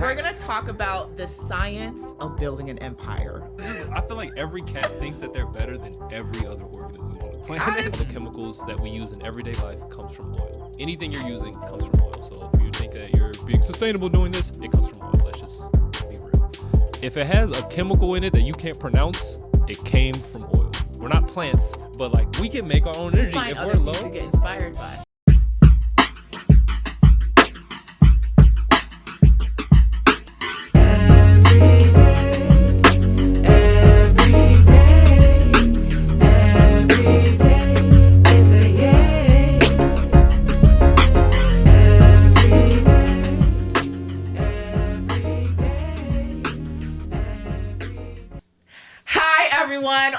We're gonna talk about the science of building an empire. I feel like every cat thinks that they're better than every other organism on the planet. The chemicals that we use in everyday life comes from oil. Anything you're using comes from oil. So if you think that you're being sustainable doing this, it comes from oil. Let's just be real. If it has a chemical in it that you can't pronounce, it came from oil. We're not plants, but like we can make our own energy Find if other we're things low. to get inspired by.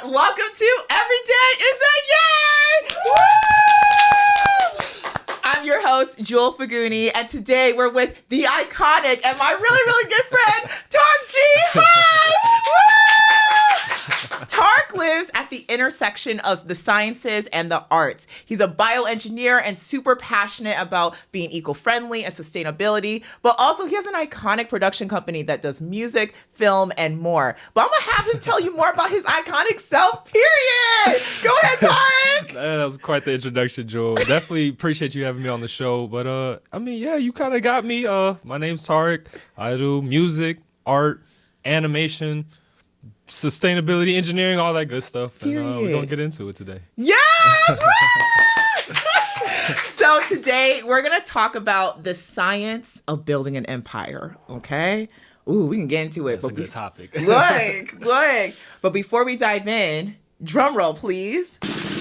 Welcome to Every Day is a Yay! Woo! I'm your host, Jewel Faguni, and today we're with the iconic and my really good friend, Tarik G. Hi! Woo! Tarik lives at the intersection of the sciences and the arts. He's a bioengineer and super passionate about being eco-friendly and sustainability, but also he has an iconic production company that does music, film, and more. But I'm gonna have him tell you more about his iconic self, period. Go ahead, Tarik. That was quite the introduction, Joel. Definitely appreciate you having me on the show. But I mean, yeah, you kind of got me. My name's Tarik. I do music, art, animation, sustainability, engineering, all that good stuff. And we're gonna get into it today. Yes! So today we're gonna talk about the science of building an empire. Okay. Ooh, we can get into it. That's a good topic. Look. But before we dive in, drum roll, please.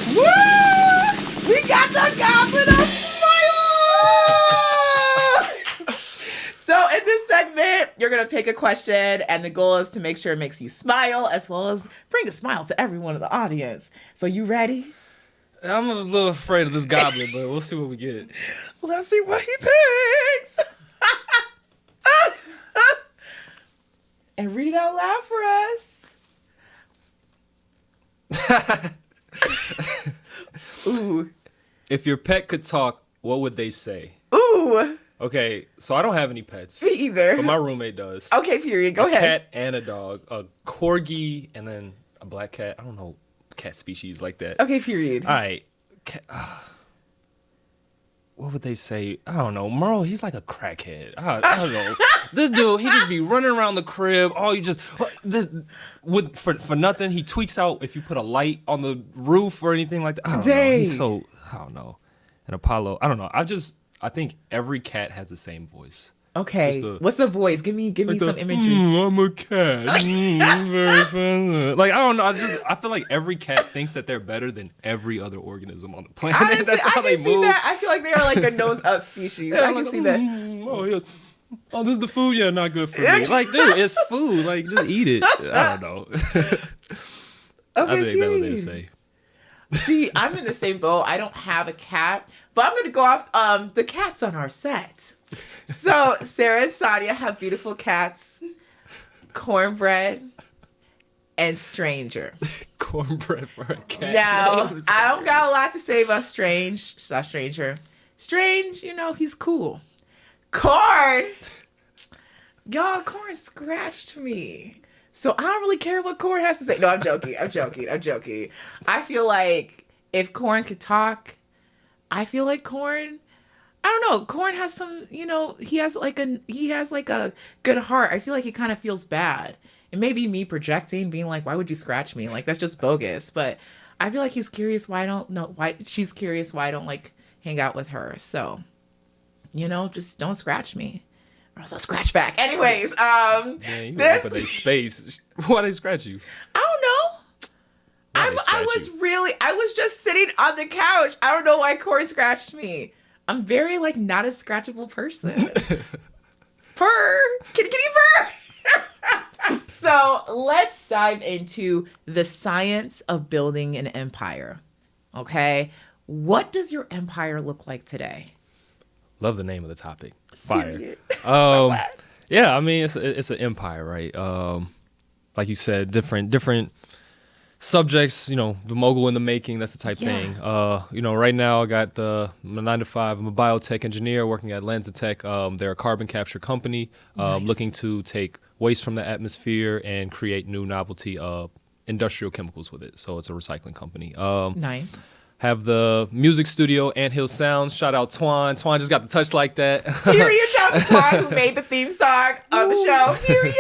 Woo! We got the Goblin of Smile! So in this segment, you're going to pick a question, and the goal is to make sure it makes you smile, as well as bring a smile to everyone in the audience. So you ready? I'm a little afraid of this goblin, but we'll see what we get. Let's see what he picks. And read it out loud for us. Ooh. If your pet could talk, what would they say? Ooh. Okay, so I don't have any pets. Me either. But my roommate does. Okay, period. Go a ahead. Cat and a dog. A corgi and then a black cat. I don't know cat species like that. Okay, period. All right. What would they say? I don't know. Merle, he's like a crackhead. I don't know. This dude, he just be running around the crib. Oh, you just for nothing. He tweaks out if you put a light on the roof or anything like that. I don't know. He's so, I don't know. And Apollo, I don't know. I think every cat has the same voice. Okay. What's the voice? Give me some imagery. I'm a cat. I'm very fun. Like, I don't know. I feel like every cat thinks that they're better than every other organism on the planet. Honestly, That's how they move. See that. I feel like they are like a nose up species. Yeah, I can see that. Oh, yes. Oh, this is the food? Yeah, not good for me. Like, dude, it's food. Like, just eat it. I don't know. Okay, I think that's what they say. See, I'm in the same boat. I don't have a cat, but I'm going to go off the cats on our set. So Sarah and Sadia have beautiful cats, Cornbread, and Stranger. Cornbread for a cat. Now, I don't got a lot to say about Stranger. Strange, he's cool. Corn! Y'all, Corn scratched me. So I don't really care what Corn has to say. No, I'm joking. I feel like if Corn could talk, I feel like Corn, I don't know. Corn has some, he has like a good heart. I feel like he kind of feels bad. It may be me projecting, being like, why would you scratch me? Like, that's just bogus. But I feel like he's curious she's curious why I don't like hang out with her. So, just don't scratch me. Or else I'll scratch back. Anyways, Man, you this open a space. Why they scratch you? I don't know. I was just sitting on the couch. I don't know why Corey scratched me. I'm very not a scratchable person. Purr. Kitty purr. So let's dive into the science of building an empire. Okay. What does your empire look like today? Love the name of the topic. Fire. Yeah, I mean it's an empire, right? Like you said, different subjects, the mogul in the making, that's the type Yeah. thing. Right now I got my 9 to 5. I'm a biotech engineer working at Lancetech. They're a carbon capture company Nice. looking to take waste from the atmosphere and create new novelty industrial chemicals with it. So it's a recycling company. Nice. Have the music studio, Anthill Sounds. Shout out Twan. Twan just got the touch like that. Period. Shout out to Twan, who made the theme song of the show. Period.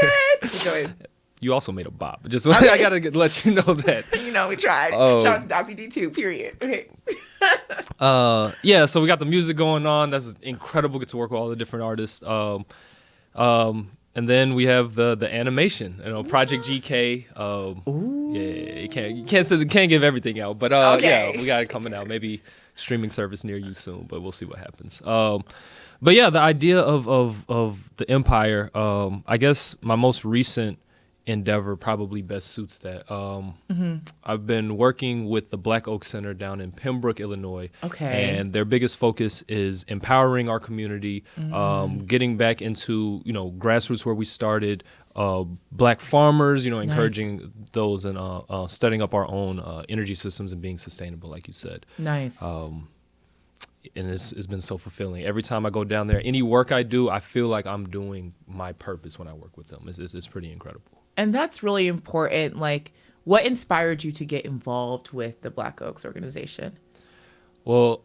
Go ahead. You also made a bop. Just I gotta let you know that. We tried. Shout out to Dossie D too. Period. Okay. Yeah. So we got the music going on. That's incredible. Get to work with all the different artists. And then we have the animation. Project GK. Yeah. You can't give everything out, but Okay. yeah, we got it coming out. Maybe streaming service near you soon, but we'll see what happens. But yeah, the idea of the empire. I guess my most recent endeavor probably best suits that. I've been working with the Black Oak Center down in Pembroke, Illinois. Okay. And their biggest focus is empowering our community, getting back into, grassroots where we started, Black farmers, encouraging those and setting up our own energy systems and being sustainable, like you said. Nice. And it's been so fulfilling. Every time I go down there, any work I do, I feel like I'm doing my purpose when I work with them. It's pretty incredible. And that's really important. Like, what inspired you to get involved with the Black Oaks organization? Well,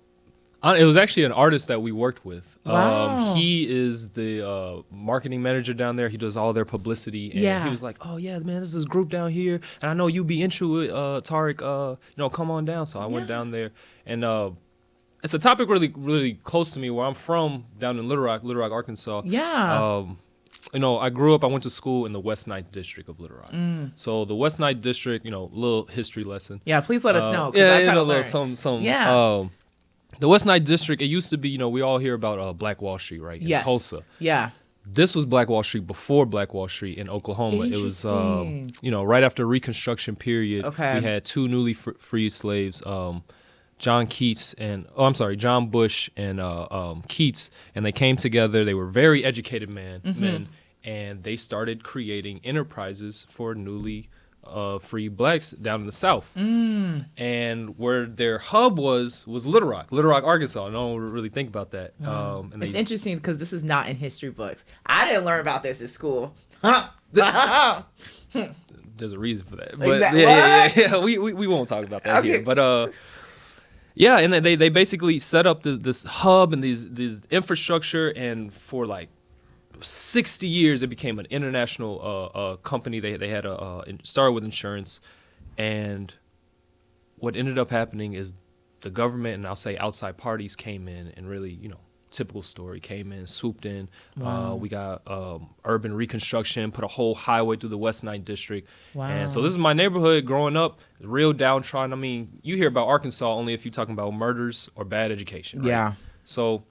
it was actually an artist that we worked with. Wow. He is the marketing manager down there. He does all their publicity. And he was like, oh, yeah, man, there's this group down here. And I know you'd be into it, Tarik. Come on down. So I went down there. And it's a topic really, really close to me where I'm from, down in Little Rock, Arkansas. Yeah. I grew up, I went to school in the West Ninth District of Little Rock. So the West Ninth District, little history lesson. Yeah, please let us know. I try to learn. Some. The West Ninth District, it used to be, we all hear about Black Wall Street, right? In Tulsa. Yeah. This was Black Wall Street before Black Wall Street in Oklahoma. It was, right after Reconstruction period. Okay. We had two newly freed slaves, John Bush and Keats, and they came together. They were very educated men, and they started creating enterprises for newly free blacks down in the South. And where their hub was Little Rock, Arkansas. No one would really think about that. And It's interesting because this is not in history books. I didn't learn about this at school. There's a reason for that. But Exactly. Yeah. We won't talk about that here. But yeah, and they basically set up this hub and these infrastructure, and for like 60 years it became an international company. They had started with insurance, and what ended up happening is the government and I'll say outside parties came in and really, typical story, came in, swooped in. Wow. We got urban reconstruction, put a whole highway through the West Ninth District. Wow. And so this is my neighborhood growing up, real downtrodden. I mean, you hear about Arkansas only if you're talking about murders or bad education, right? Yeah. So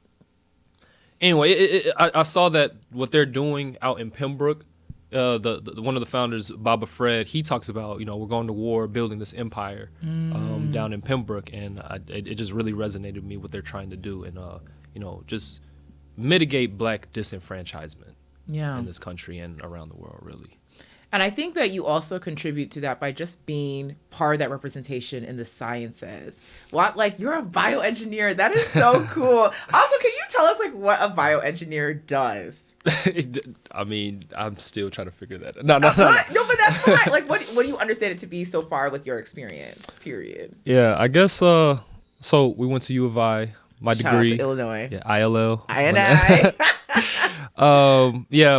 anyway, I saw that what they're doing out in Pembroke, the one of the founders, Baba Fred, he talks about, we're going to war, building this empire down in Pembroke. And it just really resonated with me what they're trying to do. And, just mitigate Black disenfranchisement in this country and around the world, really. And I think that you also contribute to that by just being part of that representation in the sciences. You're a bioengineer. That is so cool. Also, can you tell us what a bioengineer does? I mean, I'm still trying to figure that out. No. No, but that's fine. What do you understand it to be so far with your experience, period? Yeah, I guess, so we went to U of I. My Shout degree, out to Illinois. Yeah, ILL. I.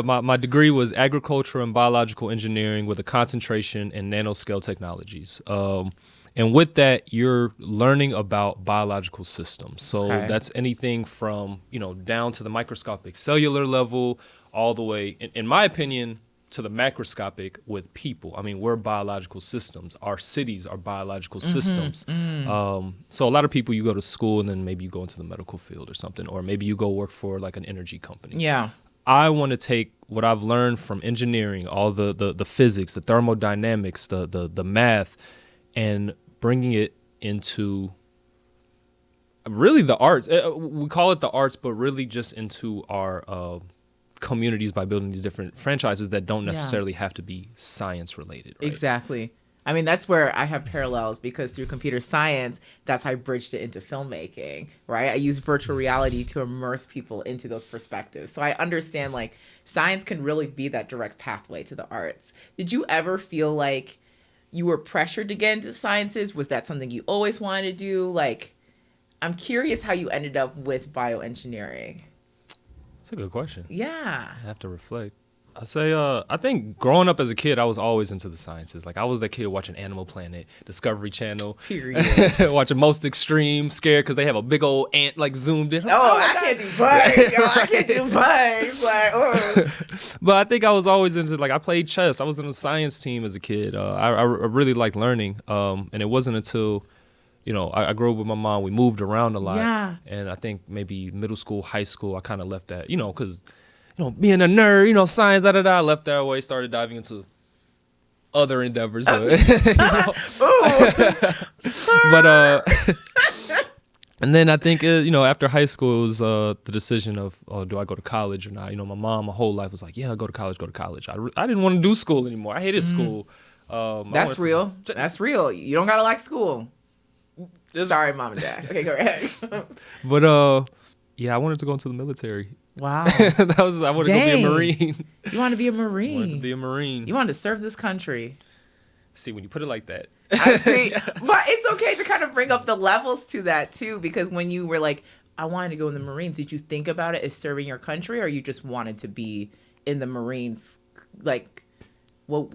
My degree was agriculture and biological engineering with a concentration in nanoscale technologies. And with that, you're learning about biological systems. So that's anything from, down to the microscopic cellular level, all the way, in my opinion, to the macroscopic with people. I mean, we're biological systems. Our cities are biological systems. So a lot of people, you go to school and then maybe you go into the medical field or something, or maybe you go work for an energy company. Yeah. I want to take what I've learned from engineering, all the physics, the thermodynamics, the math, and bringing it into really the arts. We call it the arts, but really just into our communities by building these different franchises that don't necessarily have to be science related. Right? Exactly. I mean, that's where I have parallels because through computer science, that's how I bridged it into filmmaking, right? I use virtual reality to immerse people into those perspectives. So I understand like science can really be that direct pathway to the arts. Did you ever feel like you were pressured to get into sciences? Was that something you always wanted to do? Like, I'm curious how you ended up with bioengineering. That's a good question. Yeah. I have to reflect. I think growing up as a kid, I was always into the sciences. Like I was that kid watching Animal Planet, Discovery Channel, Period. watching Most Extreme, scared because they have a big old ant like zoomed in. Oh, I can't do bugs. Yo, I can't do bugs. Like, oh. But I think I was always into, like, I played chess. I was in a science team as a kid. I really liked learning. And it wasn't until, I grew up with my mom. We moved around a lot. Yeah. And I think maybe middle school, high school, I kind of left that, because, being a nerd, science, I left that away, started diving into other endeavors. But, and then I think, after high school, it was the decision of, do I go to college or not? My mom, my whole life was like, yeah, go to college. I didn't want to do school anymore. I hated school. That's real. That's real. You don't got to like school. Sorry, mom and dad. Okay, go ahead. But, yeah, I wanted to go into the military. Wow. I wanted to go be a Marine. You want to be a Marine? I wanted to be a Marine. You wanted to serve this country. See, when you put it like that. I see. But it's okay to kind of bring up the levels to that, too, because when you were like, I wanted to go in the Marines, did you think about it as serving your country, or you just wanted to be in the Marines? Like, well,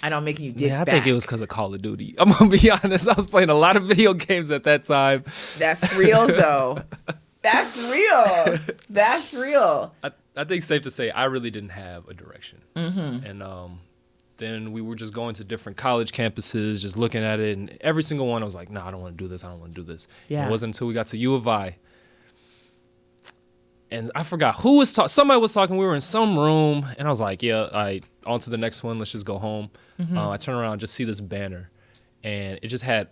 I know I'm making you dig back. I think it was because of Call of Duty. I'm going to be honest. I was playing a lot of video games at that time. That's real, though. That's real. That's real. I think it's safe to say I really didn't have a direction. Mm-hmm. And then we were just going to different college campuses, just looking at it. And every single one, I was like, no, I don't want to do this. I don't want to do this. Yeah. It wasn't until we got to U of I. And I forgot who was talking. Somebody was talking. We were in some room. And I was like, yeah, all right, on to the next one. Let's just go home. Mm-hmm. I turn around and just see this banner. And it just had...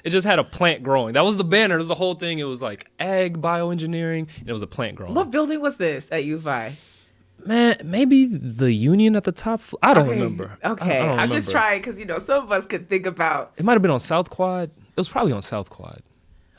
it just had a plant growing. That was the banner. It was the whole thing. It was like ag bioengineering, and it was a plant growing. What building was this at U of I? Man, maybe the Union at the top. I don't remember. Okay, I don't I'm remember. just trying because some of us could think about. It might have been on South Quad. It was probably on South Quad.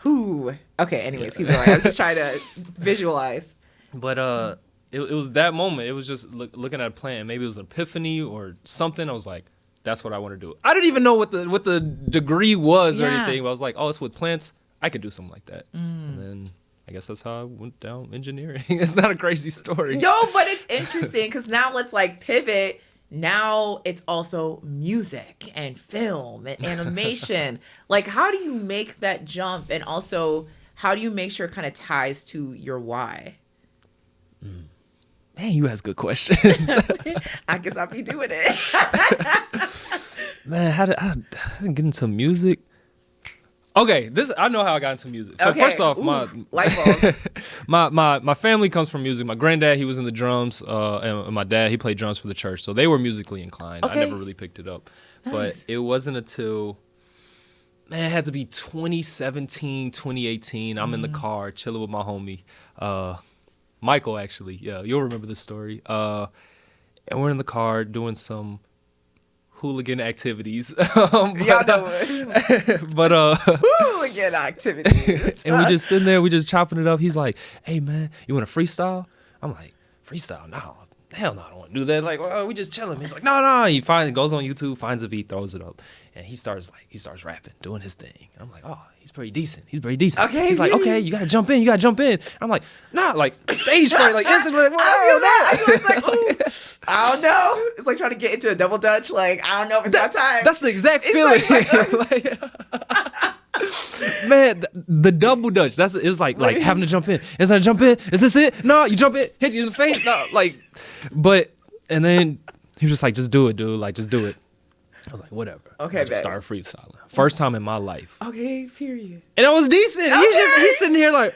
Who? Okay. Anyways, keep going. I was just trying to visualize. But it was that moment. It was just looking at a plant. Maybe it was an epiphany or something. I was like, that's what I want to do. I didn't even know what the degree was or anything. But I was like, oh, it's with plants. I could do something like that. And then I guess that's how I went down engineering. It's not a crazy story. No, but it's interesting because now let's pivot. Now it's also music and film and animation. How do you make that jump? And also, how do you make sure it kind of ties to your why? Man, you ask good questions. I guess I'll be doing it. Man, how did I get into music? Okay, I know how I got into music. So first off, my family comes from music. My granddad, he was in the drums, and my dad, he played drums for the church. So they were musically inclined. Okay. I never really picked it up. Nice. But it wasn't until, man, it had to be 2017, 2018. I'm in the car chilling with my homie, Michael, actually. Yeah, you'll remember this story. And we're in the car doing some hooligan activities. Y'all know it. But hooligan activities. And we just sitting there, we just chopping it up. He's like, hey man, you want to freestyle? I'm like, freestyle? No, hell no, I don't want to do that. Like, well, we just chilling. He's like, no. He goes on YouTube, finds a beat, throws it up, and he starts rapping, doing his thing. And I'm like, oh, he's pretty decent. Okay. He's like, okay, you gotta jump in. I'm like, nah, like stage fright, like instantly. Like, I feel that. It's like, ooh, I don't know. It's like trying to get into a double dutch. Like, I don't know if it's that time. That's the exact feeling. Man, the double dutch. It was like having to jump in. Is that jump in? Is this it? No, you jump in, hit you in the face. No, and then he was just like, just do it, dude. Like, just do it. I was like, whatever. Okay, just started freestyling. First time in my life. Okay, period. And I was decent. Okay. He's sitting here like,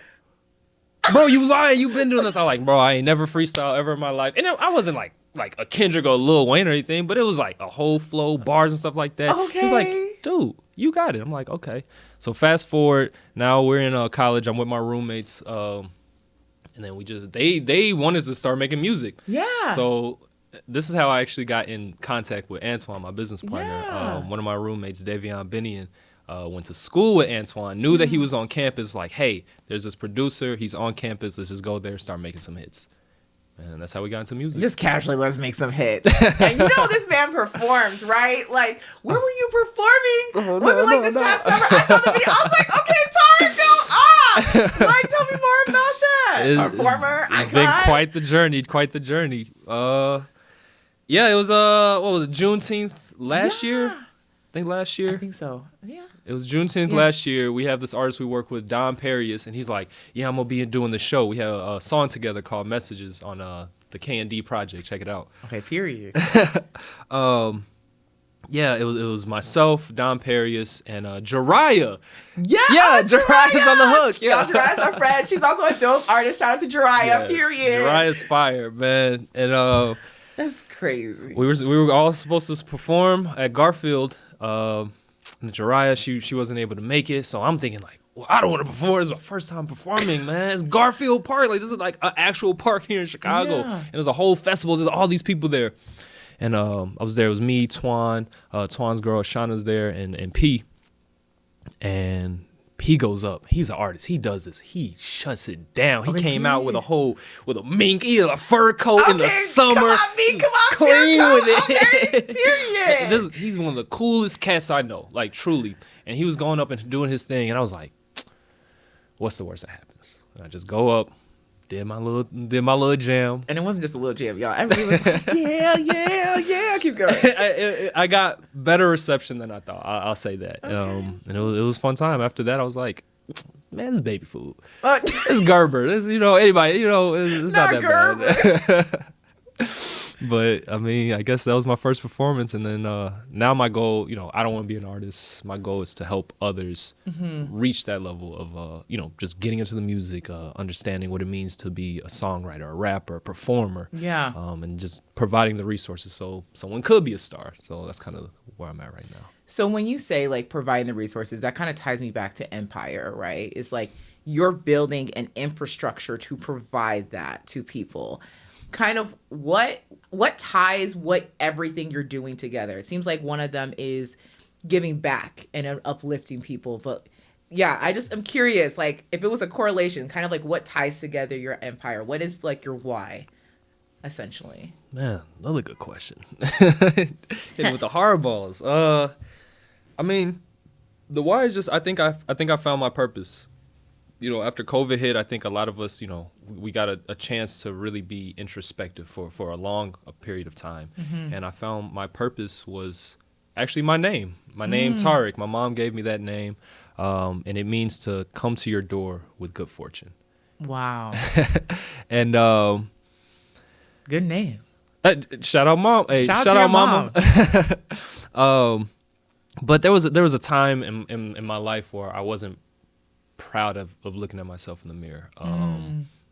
bro, you lying. You've been doing this. I'm like, bro, I ain't never freestyle ever in my life. And I wasn't like a Kendrick or Lil Wayne or anything, but it was like a whole flow, bars and stuff like that. Okay. He was like, dude, you got it. I'm like, okay. So fast forward, now we're in college. I'm with my roommates. And then we just, they wanted to start making music. Yeah. So this is how I actually got in contact with Antoine, my business partner. Yeah. One of my roommates, Davion Binion, went to school with Antoine, knew that he was on campus, like, hey, there's this producer, he's on campus, let's just go there and start making some hits. And that's how we got into music. Just casually, let's make some hits. And you know this man performs, right? Like, where were you performing? Was it like this past summer? I saw the video. I was like, okay, Tarik, go off. Like, tell me more about that. Performer, it's been quite the journey. Yeah, it was what was it, Juneteenth last year? I think last year. I think so. Yeah. It was Juneteenth last year. We have this artist we work with, Don Perius, and he's like, yeah, I'm going to be doing the show. We have a song together called Messages on the K&D project. Check it out. Okay, period. Yeah, it was myself, Don Perius, and Jariah. Yeah, Jariah's on the hook. Yeah, Jariah's our friend. She's also a dope artist. Shout out to Jariah, period. Jariah's fire, man. And that's crazy. we were all supposed to perform at Garfield. And Jariah, she wasn't able to make it, so I'm thinking like, well, I don't want to perform. It's my first time performing, man. It's Garfield Park. Like, this is like an actual park here in Chicago. Yeah. And there's a whole festival. There's all these people there. And I was there. It was me, Twan, Twan's girl, Shauna's there, and P. And P goes up. He's an artist. He does this. He shuts it down. He came out with a mink, he had a fur coat in the summer. Come on, me, come on, clean with it. Okay, period. He's one of the coolest cats I know, like truly. And he was going up and doing his thing, and I was like, what's the worst that happens? And I just go up, did my little jam. And it wasn't just a little jam, y'all. Everybody was like, yeah. Keep going. I got better reception than I thought. I'll say that. Okay. And it was a fun time. After that, I was like, man, this is baby food. It's Gerber. This, anybody, it's not that Gerber. bad. But I mean, I guess that was my first performance, and then now my goal, I don't want to be an artist. My goal is to help others reach that level of, just getting into the music, understanding what it means to be a songwriter, a rapper, a performer, and just providing the resources so someone could be a star. So that's kind of where I'm at right now. So when you say like providing the resources, that kind of ties me back to Empire, right? It's like you're building an infrastructure to provide that to people. Kind of what ties what everything you're doing together. It seems like one of them is giving back and uplifting people. But yeah, I'm curious, like if it was a correlation, kind of like what ties together your empire? What is like your why, essentially? Man, another good question. Hitting with the hard balls. I mean, the why is just I think I found my purpose. After COVID hit, I think a lot of us, we got a chance to really be introspective for a long period of time. Mm-hmm. And I found my purpose was actually my name. My name, Tarik. My mom gave me that name. And it means to come to your door with good fortune. Wow. And good name. Shout out, mom. Hey, shout out, mama. But there was a time in my life where I wasn't proud of looking at myself in the mirror.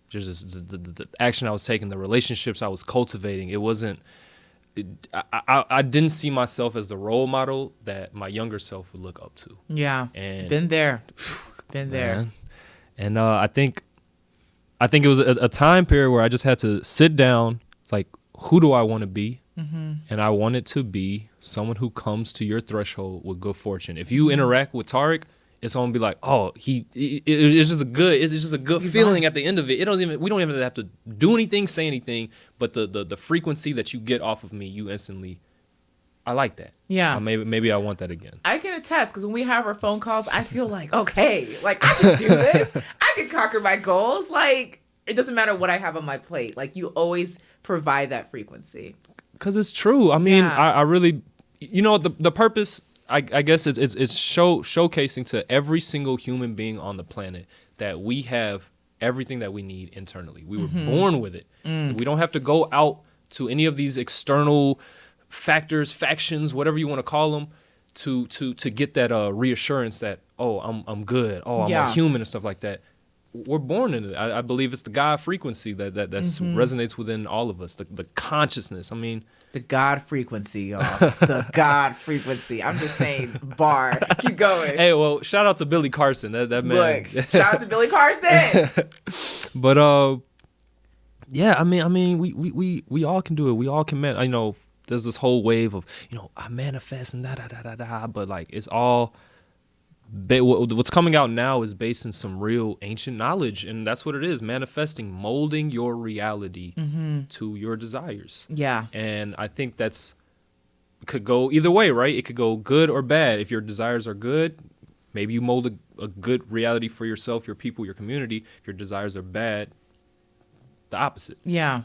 Just the action I was taking, the relationships I was cultivating. It wasn't. I didn't see myself as the role model that my younger self would look up to. Yeah, and been there. And I think it was a time period where I just had to sit down. It's like, who do I want to be? Mm-hmm. And I wanted to be someone who comes to your threshold with good fortune. If you interact with Tarik, it's gonna be like, oh, it's just a good feeling at the end of it. We don't even have to do anything, say anything, but the frequency that you get off of me, you instantly, I like that. Yeah. Maybe I want that again. I can attest, because when we have our phone calls, I feel like, okay, like I can do this. I can conquer my goals. Like it doesn't matter what I have on my plate. Like you always provide that frequency. Because it's true. I mean, I really, the purpose. I guess it's showcasing to every single human being on the planet that we have everything that we need internally. We were born with it. We don't have to go out to any of these external factors, factions, whatever you want to call them, to get that reassurance that, oh, I'm good. Oh, I'm a human and stuff like that. We're born in it. I believe it's the God frequency that resonates within all of us. The consciousness. I mean, the God frequency, y'all. The God frequency. I'm just saying, bar. Keep going. Hey, well, shout out to Billy Carson. That man. Look, shout out to Billy Carson. But yeah, we all can do it. We all can there's this whole wave of, I manifest and da da da da da, but like it's all what's coming out now is based in some real ancient knowledge, and that's what it is: manifesting, molding your reality to your desires. Yeah. And I think could go either way, right? It could go good or bad. If your desires are good, maybe you mold a good reality for yourself, your people, your community. If your desires are bad, the opposite. Yeah.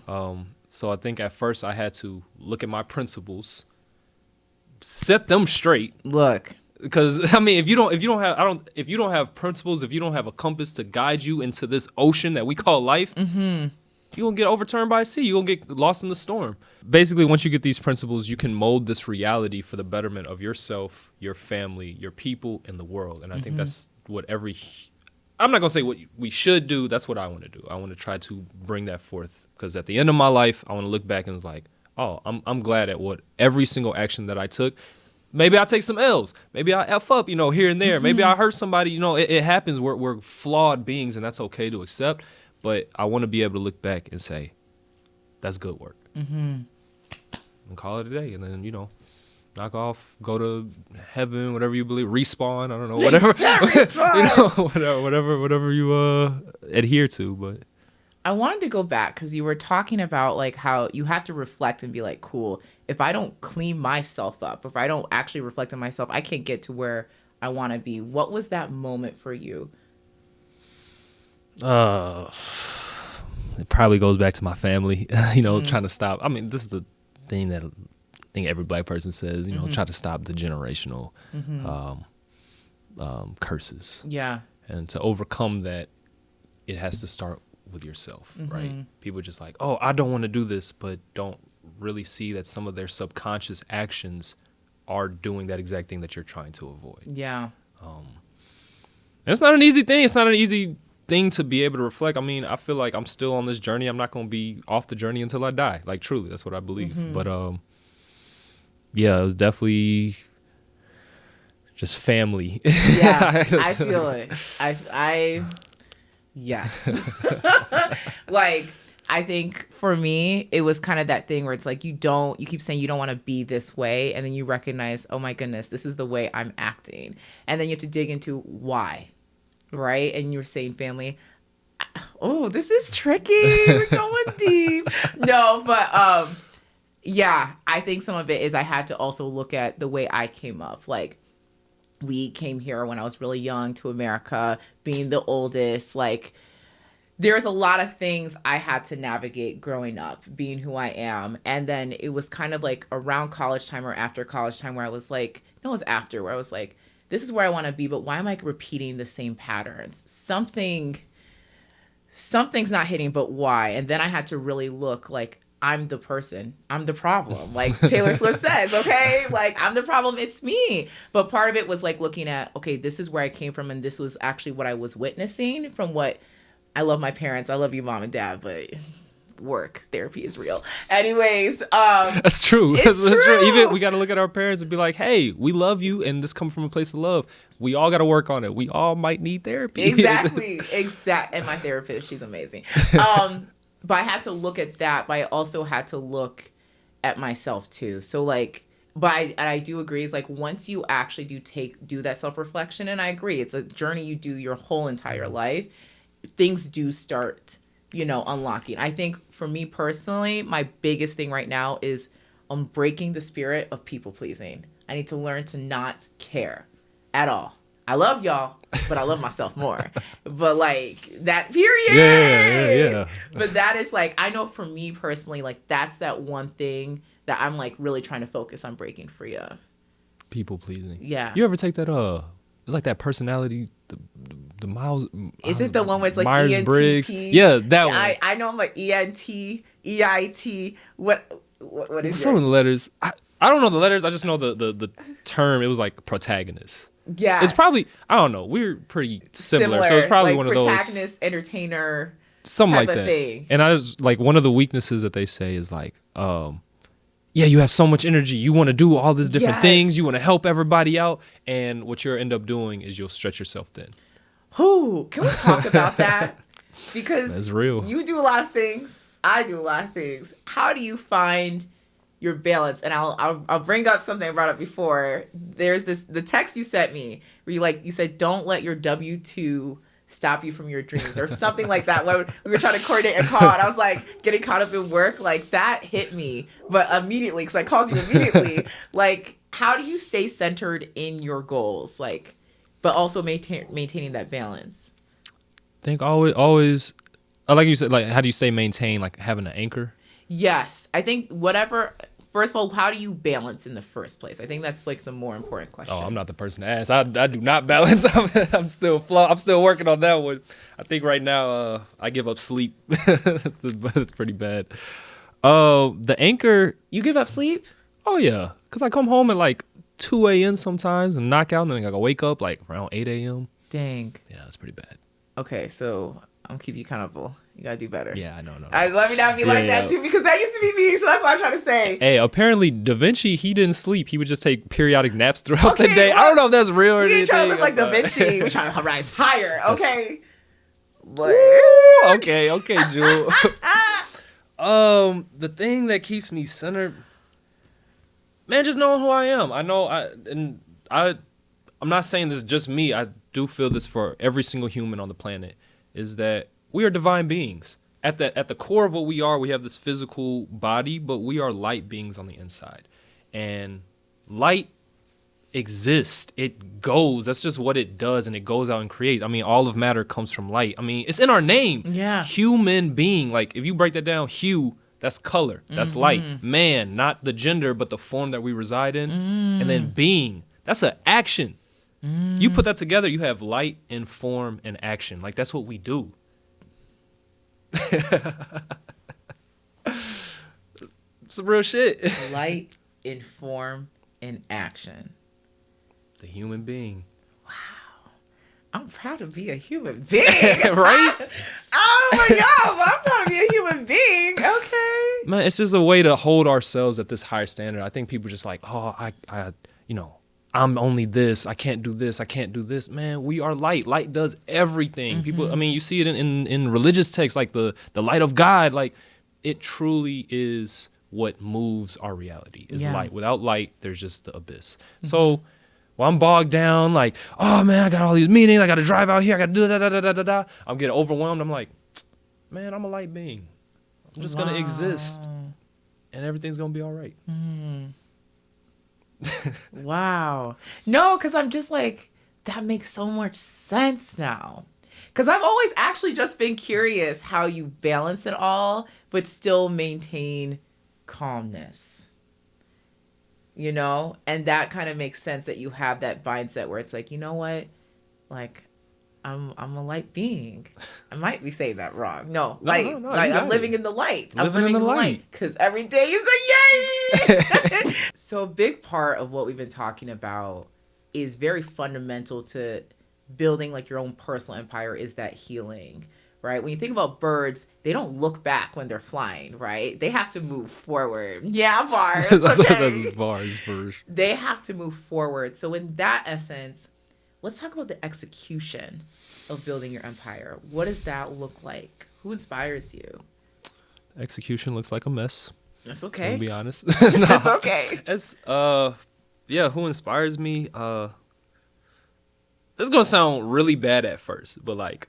So I think at first I had to look at my principles, set them straight. Look, because if you don't have principles, if you don't have a compass to guide you into this ocean that we call life, you're gonna get overturned by a sea. You're gonna get lost in the storm. Basically, once you get these principles, you can mold this reality for the betterment of yourself, your family, your people, and the world. And I think that's what I'm not gonna say what we should do. That's what I want to do. I want to try to bring that forth, because at the end of my life, I want to look back and it's like, oh, I'm glad at what every single action that I took. Maybe I take some L's. Maybe I F up, here and there. Maybe I hurt somebody. It happens. We're flawed beings, and that's okay to accept. But I want to be able to look back and say, that's good work. And call it a day. And then, knock off, go to heaven, whatever you believe, respawn, I don't know, whatever. whatever you adhere to. But I wanted to go back because you were talking about like how you have to reflect and be like, cool, if I don't clean myself up, if I don't actually reflect on myself, I can't get to where I want to be. What was that moment for you? It probably goes back to my family, trying to stop. This is the thing that I think every black person says, try to stop the generational curses. Yeah. And to overcome that, it has to start with yourself, right? People just like, oh, I don't want to do this, but don't really see that some of their subconscious actions are doing that exact thing that you're trying to avoid. Yeah. And it's not an easy thing. It's not an easy thing to be able to reflect. I feel like I'm still on this journey. I'm not going to be off the journey until I die. Like, truly, that's what I believe. But yeah, it was definitely just family. Yeah, I feel it. Yes. Like, I think for me, it was kind of that thing where it's like you keep saying you don't want to be this way, and then you recognize, oh my goodness, this is the way I'm acting. And then you have to dig into why, right? And you're saying family. Oh, this is tricky. We're going deep. No, but yeah, I think some of it is I had to also look at the way I came up. Like, we came here when I was really young to America, being the oldest. Like, there's a lot of things I had to navigate growing up, being who I am. And then it was kind of like around college time or after college time where I was like, no, it was after, where I was like, this is where I want to be, but why am I repeating the same patterns? Something's not hitting, but why? And then I had to really look like, I'm the person. I'm the problem. Like Taylor Swift says, okay? Like, I'm the problem. It's me. But part of it was like looking at, okay, this is where I came from. And this was actually what I was witnessing from what I love my parents. I love you, mom and dad, but therapy is real. Anyways. That's true. It's true. Even we got to look at our parents and be like, hey, we love you. And this comes from a place of love. We all got to work on it. We all might need therapy. Exactly. And my therapist, she's amazing. But I had to look at that, but I also had to look at myself too. So like, I do agree, is like once you actually do that self-reflection, and I agree, it's a journey you do your whole entire life, things do start, unlocking. I think for me personally, my biggest thing right now is breaking the spirit of people pleasing. I need to learn to not care at all. I love y'all, but I love myself more. But like that period. Yeah. But that is like, I know for me personally, like that's that one thing that I'm like really trying to focus on breaking free of. People pleasing. Yeah. You ever take that, it's like that personality, the Miles. Is it the one where it's like Myers-Briggs? ENTP? Yeah, that one. I know I'm like ENT, What is some of the letters? I don't know the letters. I just know the term. It was like protagonist. Yeah. It's probably, I don't know. We're pretty similar. So it's probably like one of those. Protagonist, entertainer, something type like of that. Thing. And I was like, one of the weaknesses that they say is like, yeah, you have so much energy. You want to do all these different things. You want to help everybody out. And what you'll end up doing is you'll stretch yourself thin. Can we talk about that? Because that's real. You do a lot of things. I do a lot of things. How do you find your balance? And I'll bring up something I brought up before. There's the text you sent me where you said don't let your W-2 stop you from your dreams or something like that. When we were trying to coordinate a call and I was like getting caught up in work, like that hit me, but immediately because I called you immediately. Like, how do you stay centered in your goals, like, but also maintaining that balance? I think always, like you said, like how do you stay maintained, like having an anchor? Yes, I think first of all, how do you balance in the first place? I think that's like the more important question. Oh, I'm not the person to ask. I do not balance. I'm still working on that one. I think right now I give up sleep. It's pretty bad. The anchor. You give up sleep? Oh yeah, because I come home at like 2 a.m. sometimes and knock out, and then I gotta wake up like around 8 a.m. Dang. Yeah, that's pretty bad. Okay, so I'm keep you accountable. You gotta do better. Yeah, I know. Let me not be like that too, because that used to be me. So that's what I'm trying to say. Hey, apparently Da Vinci, he didn't sleep. He would just take periodic naps throughout the day. Well, I don't know if that's real or anything. We ain't trying to look like Da Vinci. We're trying to rise higher. Okay. But okay, Jewel. The thing that keeps me centered, man, just knowing who I am. I'm not saying this is just me. I do feel this for every single human on the planet, is that we are divine beings. At the core of what we are, we have this physical body, but we are light beings on the inside. And light exists. It goes. That's just what it does, and it goes out and creates. I mean, all of matter comes from light. I mean, it's in our name. Yeah. Human being. Like, if you break that down, hue, that's color. That's light. Man, not the gender, but the form that we reside in. And then being, that's an action. You put that together, you have light and form and action. Like, that's what we do. Some real shit. Light, inform, and action. The human being. Wow. I'm proud to be a human being. Right? Oh my God. I'm proud to be a human being. Okay. Man, it's just a way to hold ourselves at this higher standard. I think people just like, oh, I'm only this. I can't do this. I can't do this. Man, we are light. Light does everything. People, I mean, you see it in religious texts, like the light of God. Like, it truly is what moves our reality is light. Without light, there's just the abyss. So while I'm bogged down, like, oh man, I got all these meetings. I got to drive out here. I got to do da. I'm getting overwhelmed. I'm like, man, I'm a light being. I'm just going to exist, and everything's going to be all right. Wow. No, because I'm just like, that makes so much sense now. Because I've always actually just been curious how you balance it all, but still maintain calmness. You know? And that kind of makes sense that you have that mindset where it's like, you know what? Like, I'm a light being. I might be saying that wrong. No, light. No, like, I'm living in the light. I'm living in the light. Because every day is a yay! So a big part of what we've been talking about is very fundamental to building like your own personal empire is that healing, right? When you think about birds, they don't look back when they're flying, right? They have to move forward. Yeah, bars. Okay. That's bars first. They have to move forward. So in that essence, let's talk about the execution of building your empire. What does that look like? Who inspires you? Execution looks like a mess. That's okay. To be honest. That's okay. It's who inspires me? This is gonna sound really bad at first, but like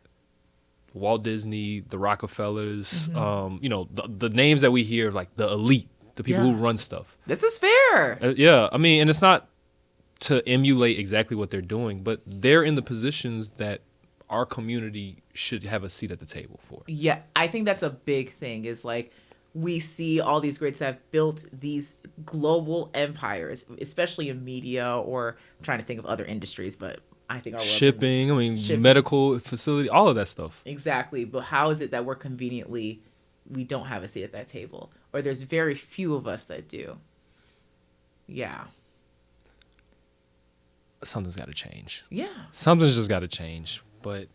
Walt Disney, the Rockefellers, the names that we hear, like the elite, the people who run stuff. This is fair. I mean, and it's not to emulate exactly what they're doing, but they're in the positions that our community should have a seat at the table for. Yeah, I think that's a big thing is like we see all these greats that have built these global empires, especially in media or I'm trying to think of other industries, but I think our shipping, medical facility, all of that stuff. Exactly. But how is it that we don't have a seat at that table? Or there's very few of us that do. Yeah. Something's got to change. Yeah. Something's just got to change. But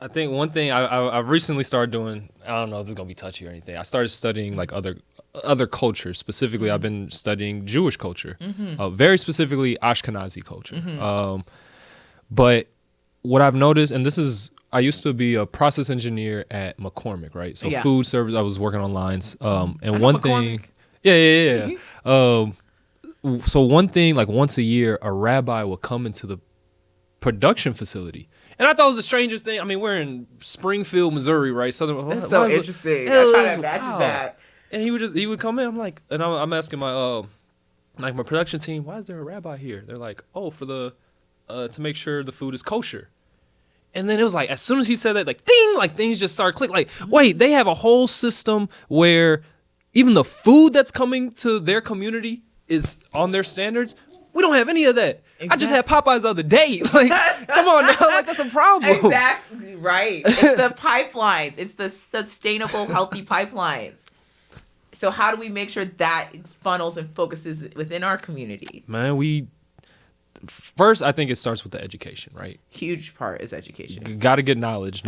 I think one thing I've recently started doing, I don't know if this is going to be touchy or anything. I started studying like other cultures. Specifically, I've been studying Jewish culture, very specifically Ashkenazi culture. But what I've noticed, and this is I used to be a process engineer at McCormick, right? So Yeah. food service, I was working on lines. And I know one McCormick. thing, yeah. So one thing, like once a year, a rabbi would come into the production facility. And I thought it was the strangest thing. I mean, we're in Springfield, Missouri, right? That's so interesting. I try to imagine that. And he would come in. I'm like, and I'm asking my my production team, why is there a rabbi here? They're like, oh, for the to make sure the food is kosher. And then it was like, as soon as he said that, like, ding, like things just started clicking. Like, wait, they have a whole system where even the food that's coming to their community is on their standards. We don't have any of that. Exactly. I just had Popeyes the other day. Like, come on now, like that's a problem. Exactly right. It's the pipelines. It's the sustainable, healthy pipelines. So how do we make sure that funnels and focuses within our community? Man, first, I think it starts with the education, right? Huge part is education. You got to get knowledge,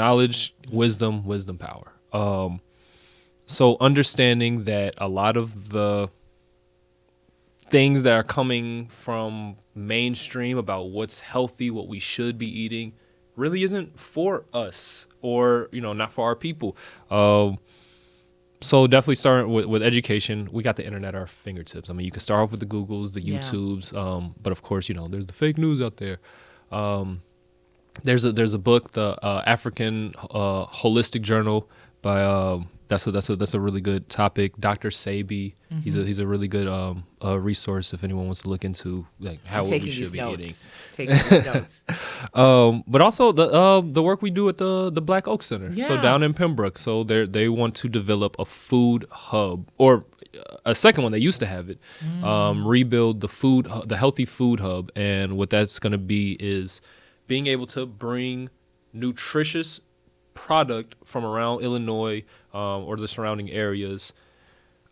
wisdom, power. So understanding that a lot of the things that are coming from mainstream about what's healthy, what we should be eating, really isn't for us, or not for our people. So definitely starting with education. We got the internet at our fingertips. I mean, you can start off with the Googles, the YouTubes, but of course, there's the fake news out there. There's a book, the African Holistic Journal by that's a really good topic. Dr. Sebi, he's a really good resource if anyone wants to look into like how we should be eating. Taking these notes. But also the work we do at the Black Oak Center. Yeah. So down in Pembroke. So they want to develop a food hub, or a second one. They used to have it. Rebuild the healthy food hub, and what that's going to be is being able to bring nutritious product from around Illinois or the surrounding areas,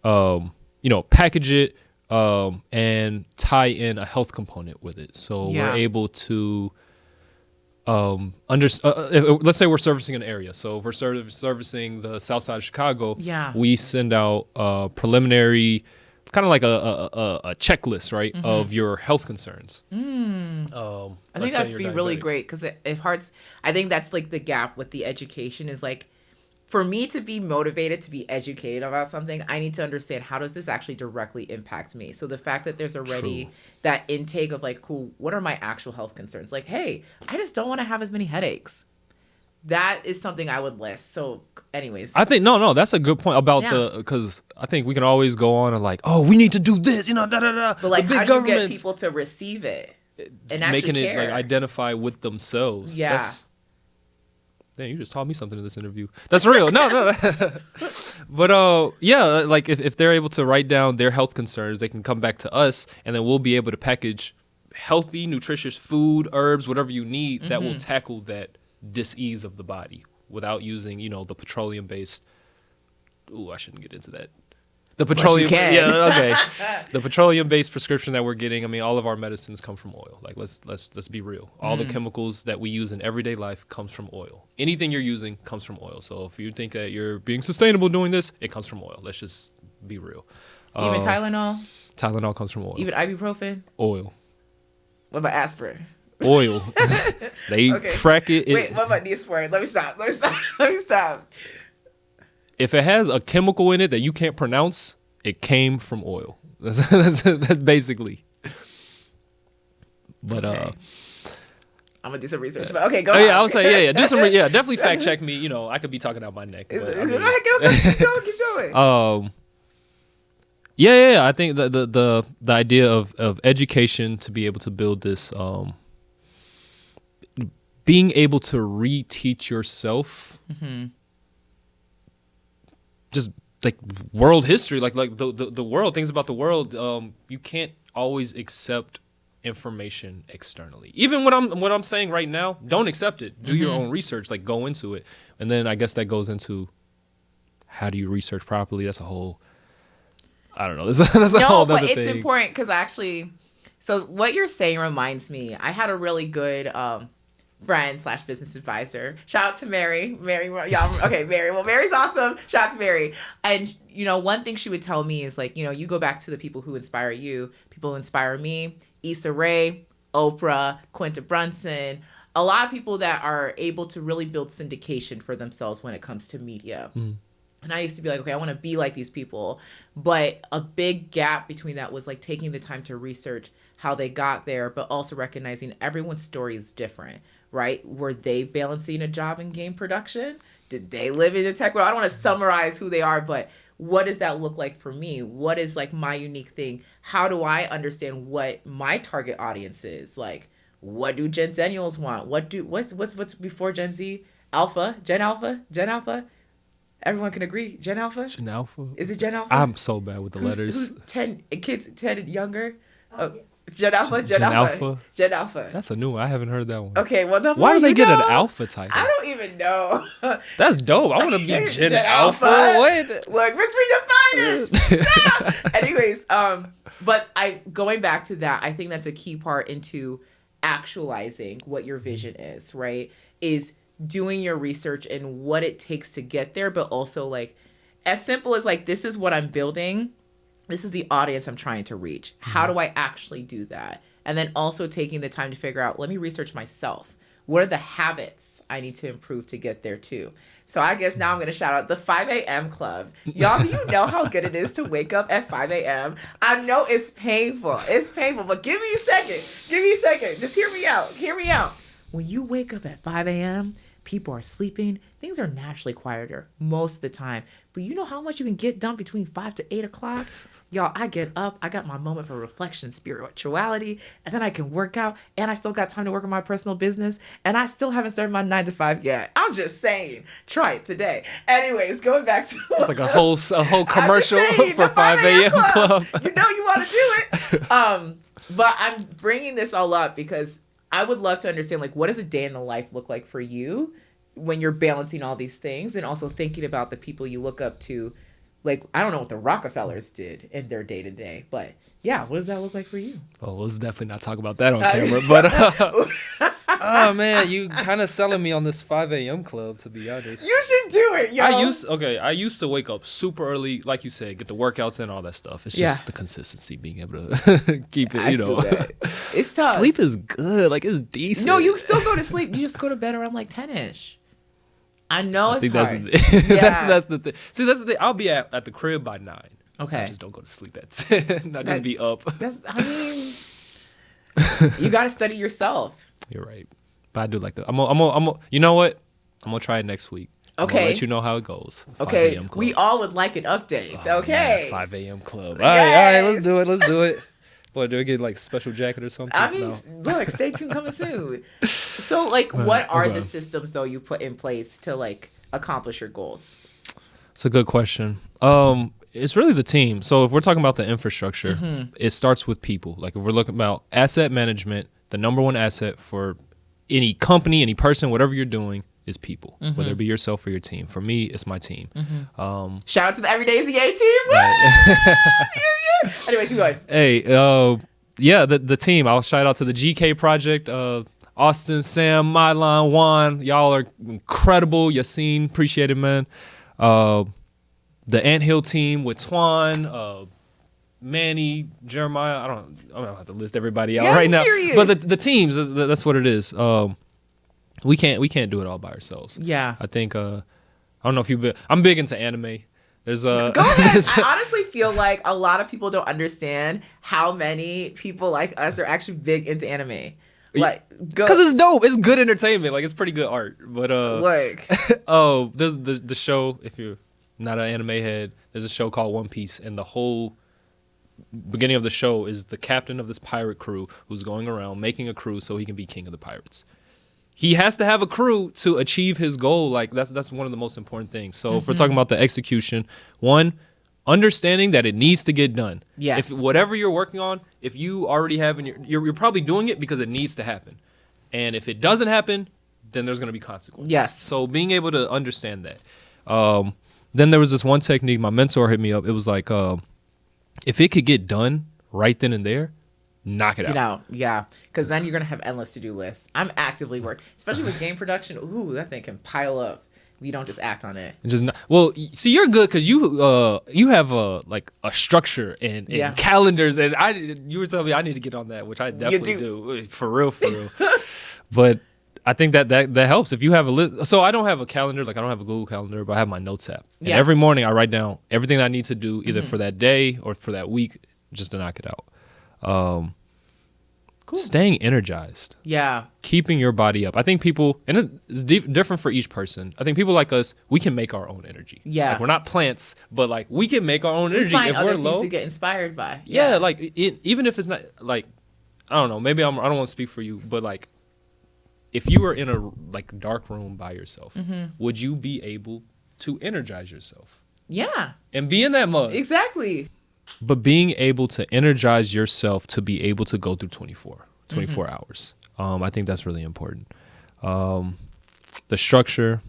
package it and tie in a health component with it. So we're able to let's say we're servicing an area. So if we're servicing the south side of Chicago, we send out preliminary, kind of like a checklist, right, of your health concerns. I think that's be really great, because I think that's like the gap with the education is like, for me to be motivated to be educated about something, I need to understand, how does this actually directly impact me? So the fact that there's already that intake of like, cool, what are my actual health concerns? Like, hey, I just don't want to have as many headaches. That is something I would list. So anyways. I think, no, that's a good point about because I think we can always go on and like, oh, we need to do this, But like, how do you get people to receive it and actually making care? it like identify with themselves. Yeah. Dang, you just taught me something in this interview. That's real. No. But like if they're able to write down their health concerns, they can come back to us, and then we'll be able to package healthy, nutritious food, herbs, whatever you need that will tackle that dis-ease of the body without using, the petroleum-based. Ooh, I shouldn't get into that. The petroleum, the petroleum-based prescription that we're getting. I mean, all of our medicines come from oil. Like, let's be real. All the chemicals that we use in everyday life comes from oil. Anything you're using comes from oil. So if you think that you're being sustainable doing this, it comes from oil. Let's just be real. Even Tylenol? Tylenol comes from oil. Even ibuprofen? Oil. What about aspirin? Oil. They frack it. Wait, what about Neosporin? Let me stop. If it has a chemical in it that you can't pronounce, it came from oil. That's basically. But I'm gonna do some research. But okay, go on. Yeah, I would say do some. Definitely fact check me. I could be talking out my neck. But, keep going. I think the idea of education to be able to build this, being able to reteach yourself. Just like world history, like the world, things about the world. You can't always accept information externally. Even what I'm saying right now, don't accept it. Do your own research, like go into it. And then I guess that goes into how do you research properly. That's a whole, I don't know. That's a whole other thing. But it's important because actually, so what you're saying reminds me, I had a really good friend / business advisor. Shout out to Mary. Y'all, okay, Mary. Well, Mary's awesome. Shout out to Mary. And, one thing she would tell me is like, you go back to the people who inspire you. People who inspire me, Issa Rae, Oprah, Quinta Brunson, a lot of people that are able to really build syndication for themselves when it comes to media. And I used to be like, okay, I want to be like these people. But a big gap between that was like taking the time to research how they got there, but also recognizing everyone's story is different, right? Were they balancing a job in game production? Did they live in the tech world? I don't want to summarize who they are, but what does that look like for me? What is like my unique thing? How do I understand what my target audience is? Like, what do Gen Zennials want? What's before Gen Z? Alpha? Gen Alpha? Gen Alpha? Everyone can agree. Gen Alpha? Gen Alpha? Is it Gen Alpha? I'm so bad with the letters. Who's 10 kids 10 and younger? Oh, yes. Gen Alpha? Gen Alpha? Gen Alpha. That's a new one. I haven't heard that one. Okay, well, the why do they get an alpha title? I don't even know. That's dope. I want to be Gen Alpha. What? Look, let's redefine it. Stop. Anyways, but going back to that, I think that's a key part into actualizing what your vision is, right? Is doing your research and what it takes to get there, but also like as simple as like, this is what I'm building. This is the audience I'm trying to reach. How do I actually do that? And then also taking the time to figure out, let me research myself. What are the habits I need to improve to get there too? So I guess now I'm going to shout out the 5 a.m. club. Y'all, do you know how good it is to wake up at 5 a.m.? I know it's painful. It's painful, but give me a second. Give me a second. Just hear me out. Hear me out. When you wake up at 5 a.m., people are sleeping. Things are naturally quieter most of the time. But you know how much you can get done between 5 to 8 o'clock? Y'all, I get up, I got my moment for reflection, spirituality, and then I can work out, and I still got time to work on my personal business, and I still haven't started my 9 to 5 yet. I'm just saying, try it today. Anyways, going back to it's like a whole commercial saying, for 5 a.m. club. You know you want to do it. But I'm bringing this all up because I would love to understand, like, what does a day in the life look like for you when you're balancing all these things and also thinking about the people you look up to. Like, I don't know what the Rockefellers did in their day-to-day, but yeah, what does that look like for you? Oh, let's definitely not talk about that on camera, but... Oh, man, you kind of selling me on this 5 a.m. club, to be honest. You should do it, yo. I used to wake up super early, like you said, get the workouts in, all that stuff. It's just the consistency, being able to keep it, you know. It's tough. Sleep is good. Like, it's decent. No, you still go to sleep. You just go to bed around like 10-ish. I know it's hard. That's the thing. See, that's the thing. I'll be at the crib by 9. Okay. I just don't go to sleep at 10. I just be up. I mean, you got to study yourself. You're right. But I do like that. You know what? I'm going to try it next week. Okay. I'm gonna let you know how it goes. Okay. We all would like an update. Okay. Man, 5 a.m. club. Yes. All right. Let's do it. What, do I get like a special jacket or something? I mean, look, stay tuned, coming soon. So, like, what are the systems, though, you put in place to, like, accomplish your goals? It's a good question. It's really the team. So if we're talking about the infrastructure, it starts with people. Like, if we're looking about asset management, the number one asset for any company, any person, whatever you're doing, is people, whether it be yourself or your team. For me, it's my team. Shout out to the Everyday ZA team. Right. Anyway, keep going. Hey, the team. I'll shout out to the GK project. Austin, Sam, Mylan, Juan. Y'all are incredible. Yassine, appreciate it, man. The Anthill team with Twan, Manny, Jeremiah. I don't have to list everybody out right now. But the teams, that's what it is. We can't do it all by ourselves. Yeah. I think I don't know if I'm big into anime. There's Go ahead. I honestly feel like a lot of people don't understand how many people like us are actually big into anime. Like, because it's dope. It's good entertainment. Like, it's pretty good art. But there's the show. If you're not an anime head, there's a show called One Piece, and the whole beginning of the show is the captain of this pirate crew who's going around making a crew so he can be king of the pirates. He has to have a crew to achieve his goal. Like, that's one of the most important things. So if we're talking about the execution, one, understanding that it needs to get done. Yes. If whatever you're working on, if you already have, you're probably doing it because it needs to happen. And if it doesn't happen, then there's going to be consequences. Yes. So being able to understand that. Then there was this one technique, my mentor hit me up. It was like, if it could get done right then and there, knock it out. Yeah, because then you're going to have endless to-do lists. I'm actively working, especially with game production. Ooh, that thing can pile up. We don't just act on it. See, you're good because you have like a structure and calendars, and you were telling me I need to get on that, which I definitely do. For real. But I think that helps if you have a list. So I don't have a calendar, like I don't have a Google Calendar, but I have my notes app. And every morning I write down everything that I need to do either for that day or for that week, just to knock it out. Cool. Staying energized. Yeah. Keeping your body up. I think people, and it's different for each person. I think people like us, we can make our own energy. Yeah. Like we're not plants, but like we can make our own energy. Find If other we're things low, to get inspired by. yeah, like even if it's not like, I don't know, maybe I don't want to speak for you, but like if you were in a like dark room by yourself, would you be able to energize yourself? Yeah. And be in that mode. Exactly. But being able to energize yourself to be able to go through 24 hours. I think that's really important. The structure,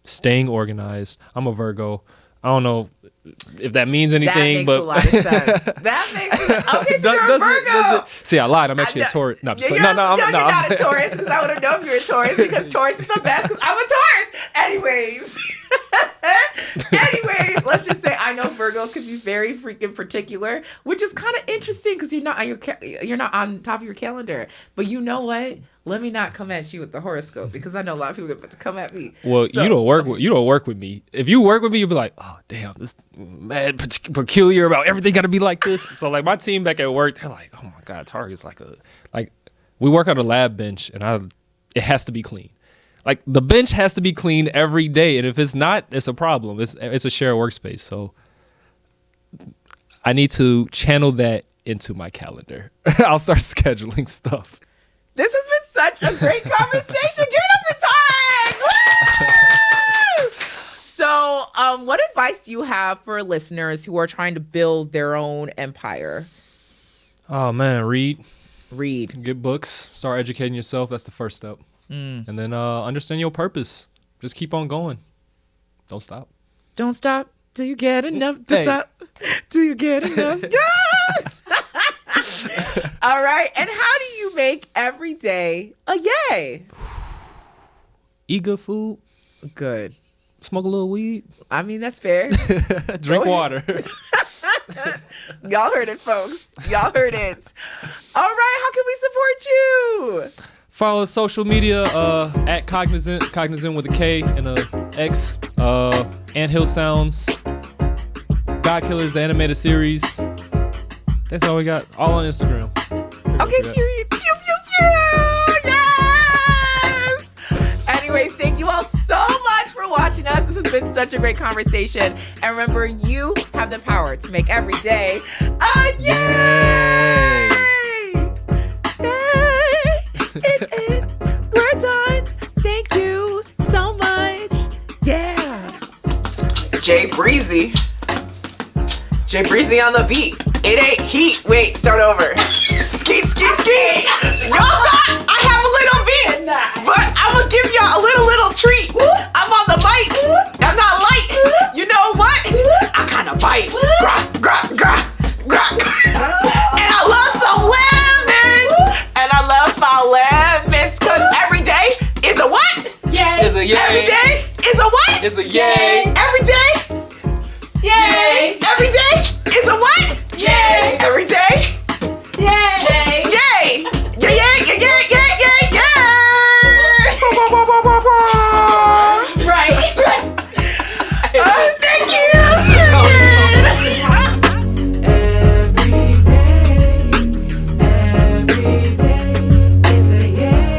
staying organized. I'm a Virgo. I don't know if that means anything, that makes but a lot of sense. That makes sense. Okay, so you're a Virgo. See, I lied. I'm actually a Taurus. No, I'm just you're not a Taurus because I would have known you're a Taurus because Taurus is the best because I'm a Taurus. Anyways, let's just say I know Virgos can be very freaking particular, which is kind of interesting because you're not on top of your calendar. But you know what? Let me not come at you with the horoscope because I know a lot of people are about to come at me. Well, so, you don't work with me. If you work with me, you'll be like, oh damn, this mad peculiar about everything got to be like this. So like my team back at work, they're like, oh my god, Tarik is like we work on a lab bench and it has to be clean. Like the bench has to be clean every day, and if it's not, it's a problem. It's a shared workspace, so I need to channel that into my calendar. I'll start scheduling stuff. This has been such a great conversation. Give it up for Tarik! Woo! So, what advice do you have for listeners who are trying to build their own empire? Oh man, read, Read. get books, start educating yourself. That's the first step. And then understand your purpose. Just keep on going. Don't stop. Don't stop till you get enough to stop. Till you get enough. Yes! All right. And how do you make every day a yay? Eat good food. Good. Smoke a little weed. I mean, that's fair. Drink water. Y'all heard it, folks. Y'all heard it. All right. How can we support you? Follow social media at Cognizant with a K and a X. Anthill Sounds. God Killers, the animated series. That's all we got. All on Instagram. Okay, period. Pew, pew, pew. Yes! Anyways, thank you all so much for watching us. This has been such a great conversation. And remember, you have the power to make every day a yay! It's it. We're done. Thank you so much. Yeah. Jay Breezy on the beat. It ain't heat. Wait, start over. Skeet, skeet, skeet. Y'all thought I have a little beat, but I'm gonna give y'all a little treat. I'm on the mic. I'm not light. You know what? I kind of bite. Grah, grah, grah, grah. And I love some lemons. And I love my lemons. Cause every day is a what? Yay. Is a yay. Every day is a what? Is a yay. Every day? Yay. Every day is a what? Yay. Every day